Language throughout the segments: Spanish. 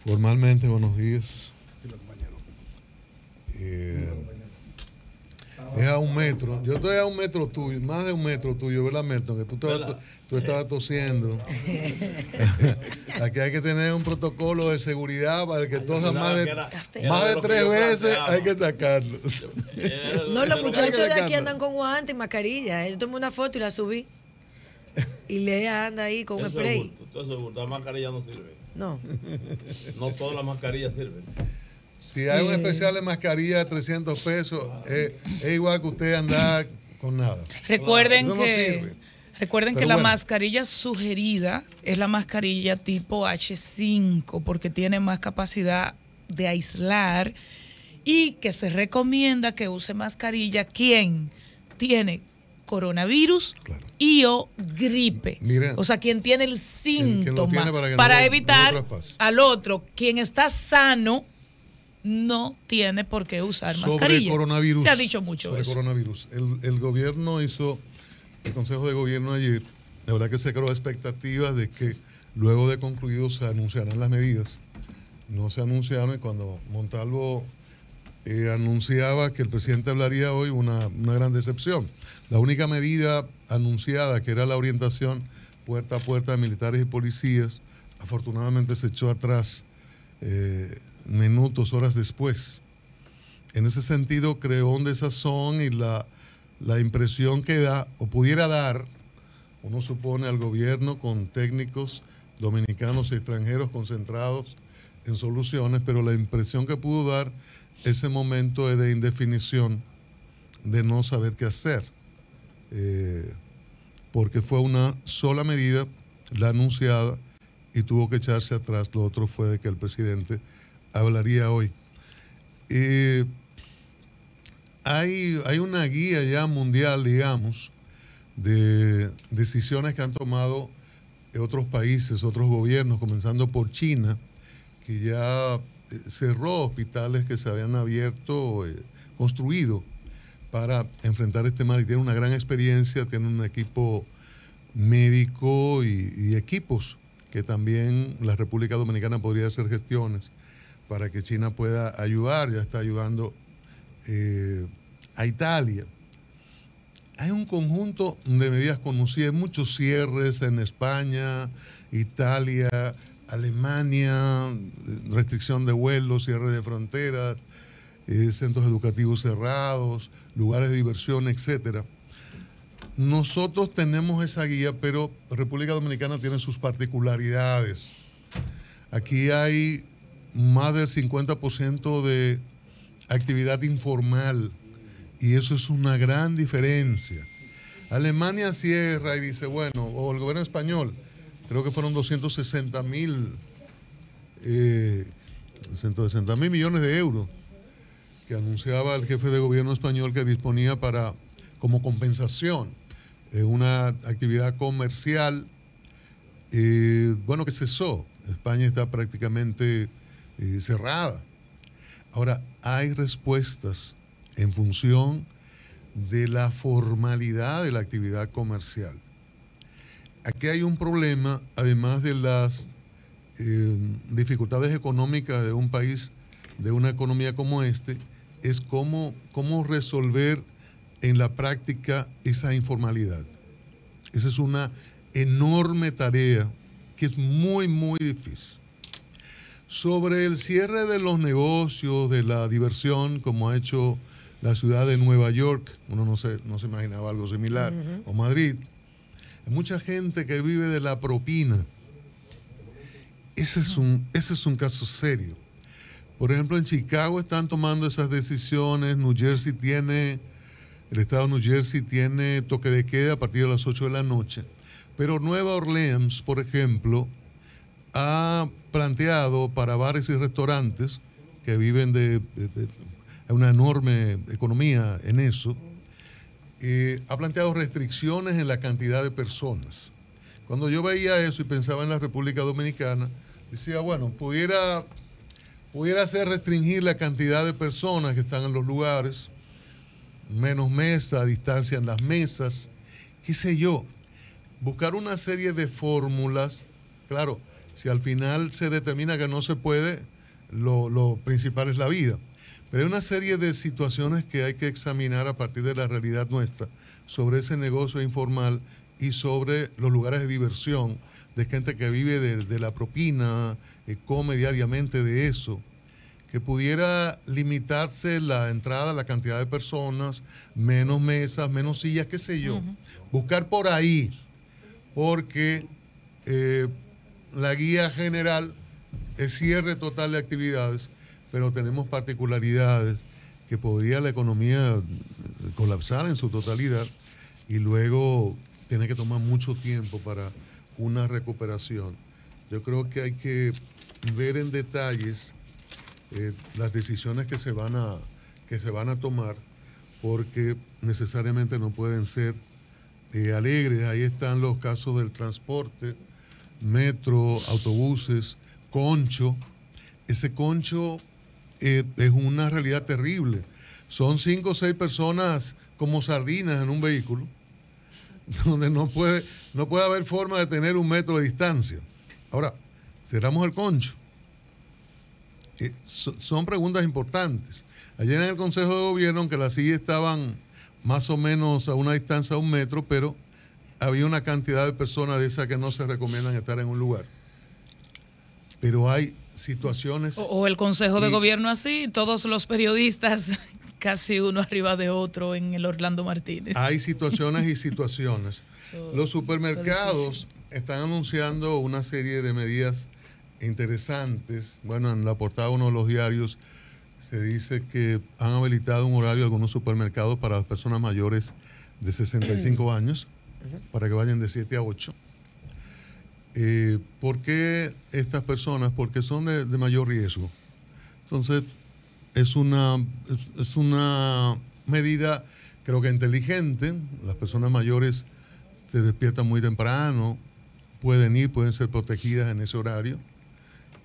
Formalmente, buenos días. Es a 1 metro. Yo estoy a 1 metro tuyo, más de 1 metro tuyo, ¿verdad, Merton? Que tú estabas tosiendo. Aquí hay que tener un protocolo de seguridad para que todas más de 3 veces hay que sacarlo. No, los muchachos de aquí andan con guantes y mascarilla. Yo tomé una foto y la subí. Y Lea anda ahí con un spray. La mascarilla no sirve. No. No todas las mascarillas sirven. Si hay un especial de mascarilla de 300 pesos, es igual que usted andar con nada. Recuerden no que la mascarilla sugerida es la mascarilla tipo H5 porque tiene más capacidad de aislar y que se recomienda que use mascarilla quien tiene coronavirus y o gripe. Miren, o sea, quien tiene el síntoma tiene para evitar al otro, quien está sano no tiene por qué usar mascarilla. Coronavirus, se ha dicho mucho sobre eso. Coronavirus. El gobierno hizo, el Consejo de Gobierno ayer, la verdad que se creó expectativas de que luego de concluido se anunciarán las medidas. No se anunciaron y cuando Montalvo anunciaba que el presidente hablaría hoy, una gran decepción. La única medida anunciada, que era la orientación puerta a puerta de militares y policías, afortunadamente se echó atrás minutos, horas después. En ese sentido creó un desazón y la impresión que da, o pudiera dar, uno supone al gobierno con técnicos dominicanos y extranjeros concentrados en soluciones, pero la impresión que pudo dar ese momento es de indefinición, de no saber qué hacer, porque fue una sola medida, la anunciada, y tuvo que echarse atrás. Lo otro fue de que el presidente hablaría hoy. Hay una guía ya mundial, digamos, de decisiones que han tomado otros países, otros gobiernos, comenzando por China, que ya cerró hospitales que se habían abierto, construido para enfrentar este mal, y tiene una gran experiencia, tiene un equipo médico y equipos que también la República Dominicana podría hacer gestiones para que China pueda ayudar. Ya está ayudando a Italia. Hay un conjunto de medidas conocidas, muchos cierres en España, Italia, Alemania, restricción de vuelos, cierre de fronteras, centros educativos cerrados, lugares de diversión, etcétera. Nosotros tenemos esa guía, pero República Dominicana tiene sus particularidades. Aquí hay más del 50% de actividad informal y eso es una gran diferencia. Alemania cierra y dice, bueno, o el gobierno español, creo que fueron 260.000 millones de euros que anunciaba el jefe de gobierno español que disponía para, como compensación, una actividad comercial, bueno, que cesó. España está prácticamente cerrada. Ahora, hay respuestas en función de la formalidad de la actividad comercial. Aquí hay un problema, además de las dificultades económicas de un país, de una economía como este, es cómo resolver en la práctica esa informalidad. Esa es una enorme tarea que es muy, muy difícil. Sobre el cierre de los negocios, de la diversión, como ha hecho la ciudad de Nueva York, uno no se imaginaba algo similar, o Madrid, hay mucha gente que vive de la propina. Ese es un caso serio. Por ejemplo, en Chicago están tomando esas decisiones, el estado de New Jersey tiene toque de queda a partir de las 8 de la noche, pero Nueva Orleans, por ejemplo, ha planteado para bares y restaurantes que viven de una enorme economía en eso, ha planteado restricciones en la cantidad de personas. Cuando yo veía eso y pensaba en la República Dominicana, decía, bueno, pudiera ser restringir la cantidad de personas que están en los lugares, menos mesas, distancia en las mesas, qué sé yo, buscar una serie de fórmulas. Claro, Si al final se determina que no se puede, lo principal es la vida. Pero hay una serie de situaciones que hay que examinar a partir de la realidad nuestra sobre ese negocio informal y sobre los lugares de diversión de gente que vive de la propina, come diariamente de eso, que pudiera limitarse la entrada, la cantidad de personas, menos mesas, menos sillas, qué sé yo. Buscar por ahí, porque la guía general es cierre total de actividades, pero tenemos particularidades que podría la economía colapsar en su totalidad y luego tiene que tomar mucho tiempo para una recuperación. Yo creo que hay que ver en detalles las decisiones que se van a tomar, porque necesariamente no pueden ser alegres. Ahí están los casos del transporte, metro, autobuses, concho. Ese concho es una realidad terrible. Son 5 o 6 personas como sardinas en un vehículo, donde no puede haber forma de tener 1 metro de distancia. Ahora, cerramos el concho. Son preguntas importantes. Ayer en el Consejo de Gobierno, aunque las sillas estaban más o menos a una distancia de 1 metro, pero había una cantidad de personas de esas que no se recomiendan estar en un lugar. Pero hay situaciones... O el Consejo de Gobierno así, todos los periodistas casi uno arriba de otro en el Orlando Martínez. Hay situaciones y situaciones. Los supermercados están anunciando una serie de medidas interesantes. Bueno, en la portada de uno de los diarios se dice que han habilitado un horario algunos supermercados para las personas mayores de 65 años, para que vayan de 7 a 8. ¿Por qué estas personas? Porque son de mayor riesgo. Entonces, es una medida, creo que inteligente. Las personas mayores se despiertan muy temprano, pueden ser protegidas en ese horario.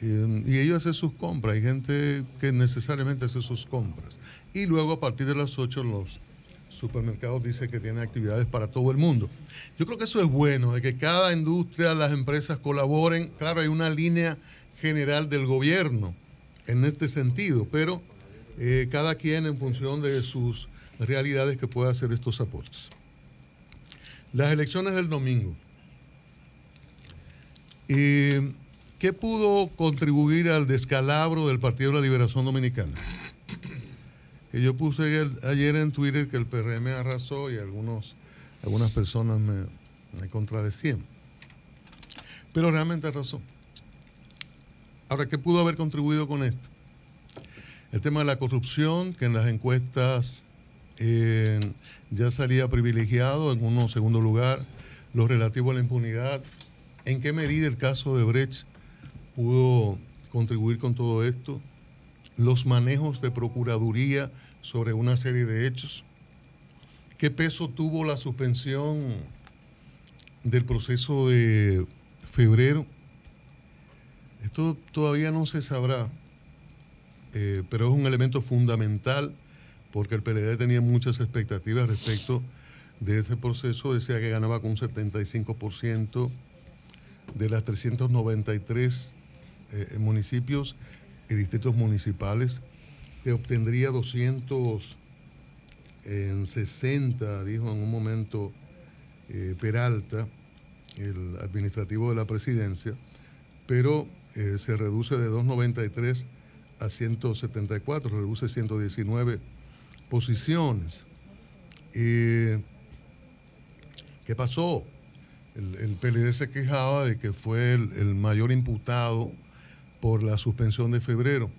Y ellos hacen sus compras. Hay gente que necesariamente hace sus compras. Y luego, a partir de las 8, los supermercados dicen que tienen actividades para todo el mundo. Yo creo que eso es bueno, de que cada industria, las empresas colaboren. Claro, hay una línea general del gobierno en este sentido, pero cada quien en función de sus realidades que pueda hacer estos aportes. Las elecciones del domingo. ¿Qué pudo contribuir al descalabro del Partido de la Liberación Dominicana? Que yo puse ayer en Twitter que el PRM arrasó y algunas personas me contradecían. Pero realmente arrasó. Ahora, ¿qué pudo haber contribuido con esto? El tema de la corrupción, que en las encuestas ya salía privilegiado en un segundo lugar, lo relativo a la impunidad. ¿En qué medida el caso de Brecht pudo contribuir con todo esto? Los manejos de Procuraduría sobre una serie de hechos. ¿Qué peso tuvo la suspensión del proceso de febrero? Esto todavía no se sabrá, pero es un elemento fundamental porque el PLD tenía muchas expectativas respecto de ese proceso. Decía que ganaba con un 75% de las 393 municipios y distritos municipales, que obtendría 260, dijo en un momento Peralta, el administrativo de la presidencia, pero se reduce de 293 a 174, reduce 119 posiciones. ¿Qué pasó? El PLD se quejaba de que fue el mayor imputado por la suspensión de febrero.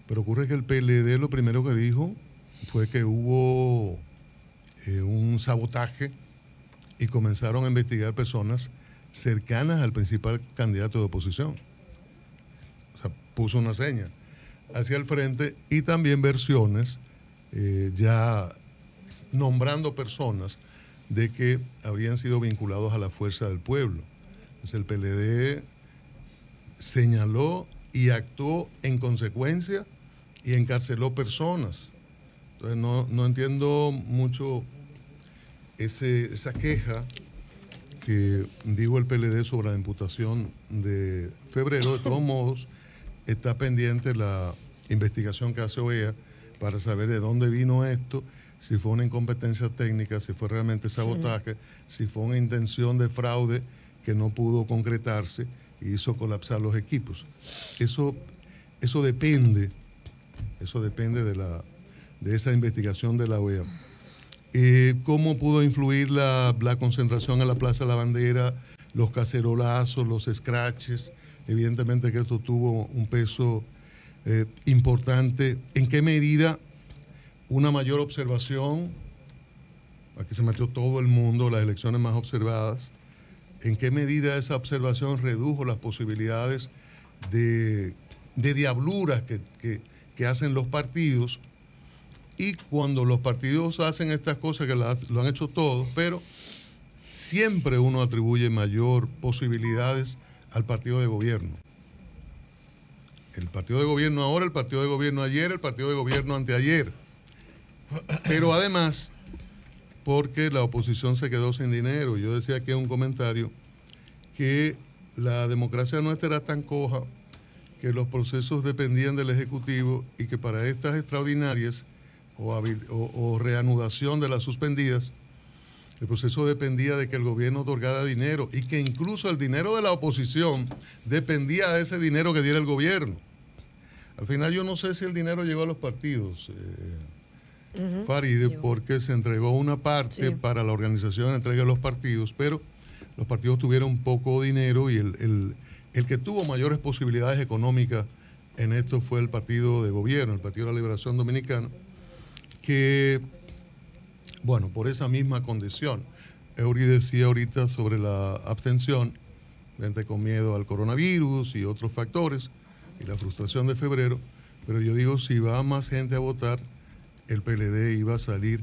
Pero ocurre que el PLD lo primero que dijo fue que hubo un sabotaje y comenzaron a investigar personas cercanas al principal candidato de oposición. O sea, puso una seña hacia el frente y también versiones ya nombrando personas de que habrían sido vinculados a la fuerza del pueblo. Entonces el PLD señaló y actuó en consecuencia y encarceló personas. Entonces no entiendo mucho esa queja que dijo el PLD sobre la imputación de febrero. De todos modos, está pendiente la investigación que hace OEA para saber de dónde vino esto, si fue una incompetencia técnica, si fue realmente sabotaje, si fue una intención de fraude que no pudo concretarse y hizo colapsar los equipos. Eso depende de esa investigación de la OEA. ¿Cómo pudo influir la concentración en la Plaza de la Bandera, los cacerolazos, los scratches? Evidentemente que esto tuvo un peso importante. ¿En qué medida una mayor observación? Aquí se metió todo el mundo, las elecciones más observadas. ¿En qué medida esa observación redujo las posibilidades de diabluras que hacen los partidos? Y cuando los partidos hacen estas cosas, que lo han hecho todos, pero siempre uno atribuye mayor posibilidades al partido de gobierno. El partido de gobierno ahora, el partido de gobierno ayer, el partido de gobierno anteayer. Pero además, porque la oposición se quedó sin dinero. Yo decía aquí en un comentario que la democracia nuestra era tan coja que los procesos dependían del Ejecutivo y que para estas extraordinarias o reanudación de las suspendidas, el proceso dependía de que el gobierno otorgara dinero y que incluso el dinero de la oposición dependía de ese dinero que diera el gobierno. Al final yo no sé si el dinero llegó a los partidos, Faride, porque se entregó una parte para la organización de entrega de los partidos, pero los partidos tuvieron poco dinero y el que tuvo mayores posibilidades económicas en esto fue el partido de gobierno, el Partido de la Liberación Dominicana, que, bueno, por esa misma condición. Eury decía ahorita sobre la abstención, gente con miedo al coronavirus y otros factores, y la frustración de febrero, pero yo digo, si va más gente a votar, el PLD iba a salir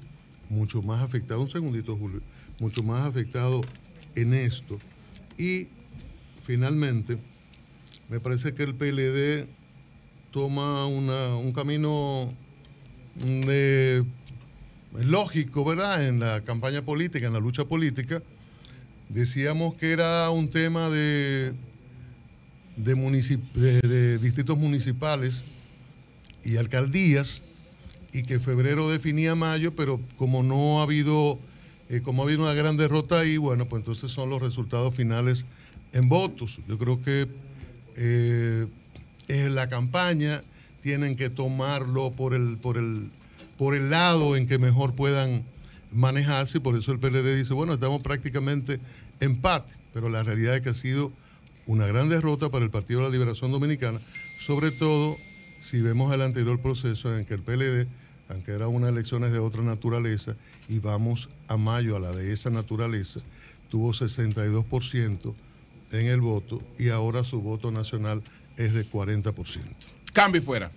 mucho más afectado, un segundito, Julio, mucho más afectado en esto. Y finalmente, me parece que el PLD toma un camino lógico, ¿verdad? En la campaña política, en la lucha política. Decíamos que era un tema de distritos municipales y alcaldías, y que febrero definía mayo, pero como ha habido una gran derrota ahí, bueno, pues entonces son los resultados finales en votos. Yo creo que en la campaña tienen que tomarlo por el lado en que mejor puedan manejarse, y por eso el PLD dice, bueno, estamos prácticamente empate, pero la realidad es que ha sido una gran derrota para el Partido de la Liberación Dominicana, sobre todo si vemos el anterior proceso en que el PLD, aunque eran unas elecciones de otra naturaleza, y vamos a mayo a la de esa naturaleza, tuvo 62% en el voto y ahora su voto nacional es de 40%. Cambio y fuera.